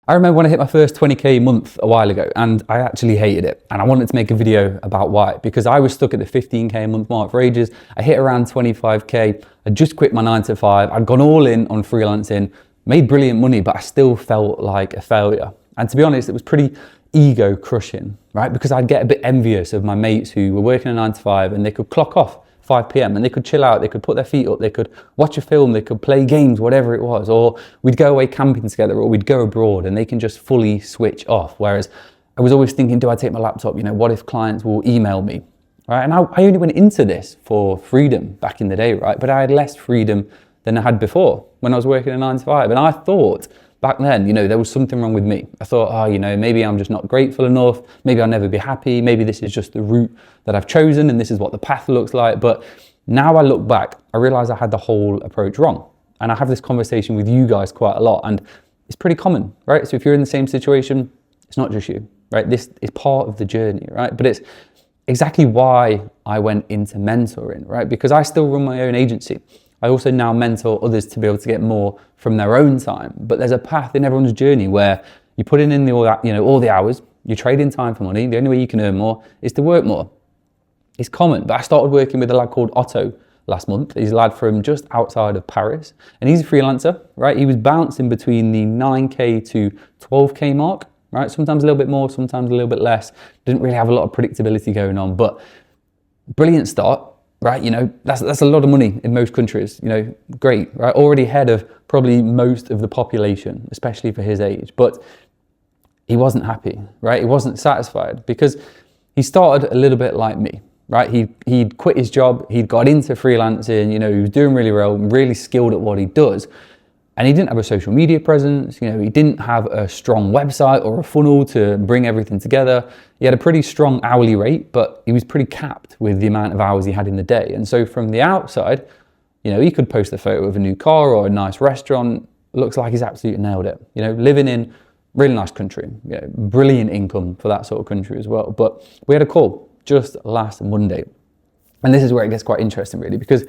I remember when I hit my first 20K a month a while ago, and I actually hated it. And I wanted to make a video about why, because I was stuck at the 15K a month mark for ages. I hit around 25K. I just quit my 9 to 5. I'd gone all in on freelancing, made brilliant money, but I still felt like a failure. And to be honest, it was pretty ego crushing, right? Because I'd get a bit envious of my mates who were working a 9 to 5 and they could clock off 5 p.m. and they could chill out, they could put their feet up, they could watch a film, they could play games, whatever it was, or we'd go away camping together, or we'd go abroad, and they can just fully switch off. Whereas I was always thinking, do I take my laptop? You know, what if clients will email me, right? And I only went into this for freedom back in the day, right? But I had less freedom than I had before when I was working a 9 to 5. And I thought back then, you know, there was something wrong with me. I thought, oh, you know, maybe I'm just not grateful enough. Maybe I'll never be happy. Maybe this is just the route that I've chosen and this is what the path looks like. But now I look back, I realize I had the whole approach wrong. And I have this conversation with you guys quite a lot, and it's pretty common, right? So if you're in the same situation, it's not just you, right? This is part of the journey, right? But it's exactly why I went into mentoring, right? Because I still run my own agency. I also now mentor others to be able to get more from their own time. But there's a path in everyone's journey where you put in all the hours, you trade in time for money. The only way you can earn more is to work more. It's common, but I started working with a lad called Otto last month. He's a lad from just outside of Paris, and he's a freelancer, right? He was bouncing between the 9K to 12K mark, right? Sometimes a little bit more, sometimes a little bit less. Didn't really have a lot of predictability going on, but brilliant start. Right, you know, that's a lot of money in most countries, you know, great, right? Already ahead of probably most of the population, especially for his age. But he wasn't happy, right? He wasn't satisfied because he started a little bit like me, right? He'd quit his job, he'd got into freelancing, you know, he was doing really well, really skilled at what he does. And he didn't have a social media presence, you know, he didn't have a strong website or a funnel to bring everything together. He had a pretty strong hourly rate, but he was pretty capped with the amount of hours he had in the day. And so from the outside, you know, he could post a photo of a new car or a nice restaurant. Looks like he's absolutely nailed it. You know, living in really nice country, you know, brilliant income for that sort of country as well. But we had a call just last Monday. And this is where it gets quite interesting really, because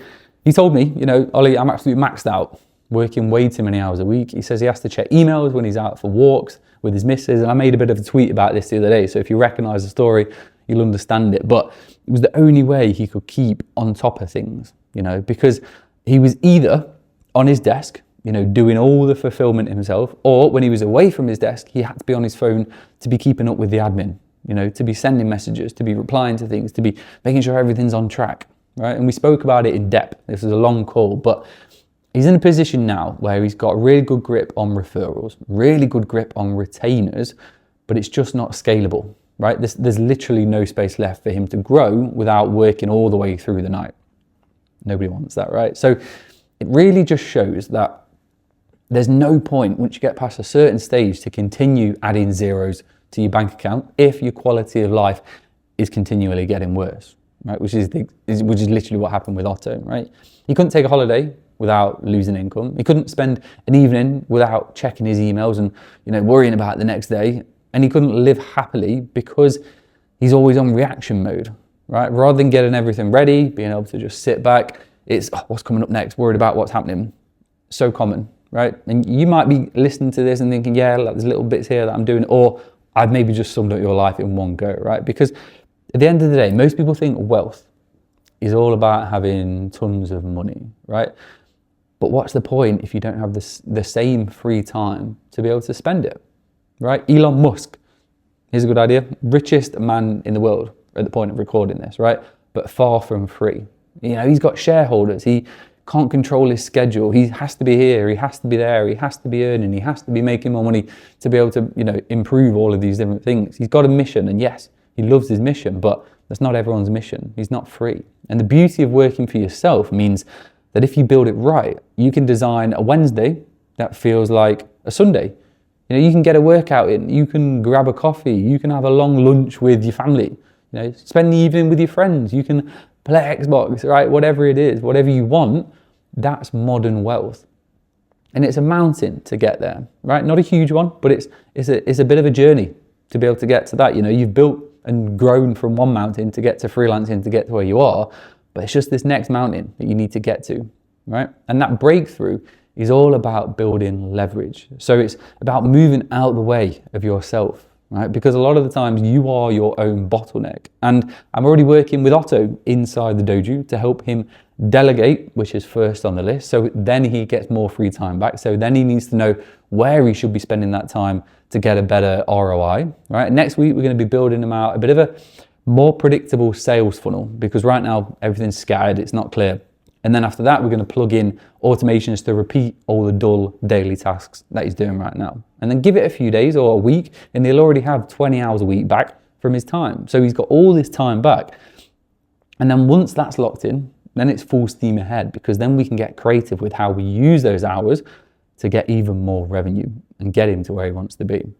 he told me, you know, Ollie, I'm absolutely maxed out, working way too many hours a week. He says he has to check emails when he's out for walks with his missus. And I made a bit of a tweet about this the other day. So if you recognize the story, you'll understand it. But it was the only way he could keep on top of things, you know, because he was either on his desk, you know, doing all the fulfillment himself, or when he was away from his desk, he had to be on his phone to be keeping up with the admin, you know, to be sending messages, to be replying to things, to be making sure everything's on track, right? And we spoke about it in depth. This was a long call, but he's in a position now where he's got a really good grip on referrals, really good grip on retainers, but it's just not scalable, right? There's literally no space left for him to grow without working all the way through the night. Nobody wants that, right? So it really just shows that there's no point once you get past a certain stage to continue adding zeros to your bank account if your quality of life is continually getting worse, right? Which is literally what happened with Otto, right? He couldn't take a holiday without losing income. He couldn't spend an evening without checking his emails and, you know, worrying about it the next day. And he couldn't live happily because he's always on reaction mode, right? Rather than getting everything ready, being able to just sit back, it's what's coming up next, worried about what's happening. So common, right? And you might be listening to this and thinking, yeah, like, there's little bits here that I'm doing, or I've maybe just summed up your life in one go, right? Because at the end of the day, most people think wealth is all about having tons of money, right? But what's the point if you don't have the same free time to be able to spend it, right? Elon Musk, here's a good idea, richest man in the world at the point of recording this, right? But far from free. You know, he's got shareholders, he can't control his schedule, he has to be here, he has to be there, he has to be earning, he has to be making more money to be able to, you know, improve all of these different things. He's got a mission, and yes, he loves his mission, but that's not everyone's mission. He's not free. And the beauty of working for yourself means that if you build it right, you can design a Wednesday that feels like a Sunday. You know, you can get a workout in, you can grab a coffee, you can have a long lunch with your family, you know, spend the evening with your friends, you can play Xbox, right? Whatever it is, whatever you want, that's modern wealth. And it's a mountain to get there, right? Not a huge one, but it's a bit of a journey to be able to get to that. You know, you've built and grown from one mountain to get to freelancing, to get to where you are, but it's just this next mountain that you need to get to, right? And that breakthrough is all about building leverage. So it's about moving out the way of yourself, right? Because a lot of the times you are your own bottleneck. And I'm already working with Otto inside the dojo to help him delegate, which is first on the list. So then he gets more free time back. So then he needs to know where he should be spending that time to get a better ROI, right? Next week, we're going to be building him out a bit of a more predictable sales funnel, because right now everything's scattered, it's not clear. And then after that, we're going to plug in automations to repeat all the dull daily tasks that he's doing right now. And then give it a few days or a week, and he'll already have 20 hours a week back from his time. So he's got all this time back. And then once that's locked in, then it's full steam ahead, because then we can get creative with how we use those hours to get even more revenue and get him to where he wants to be.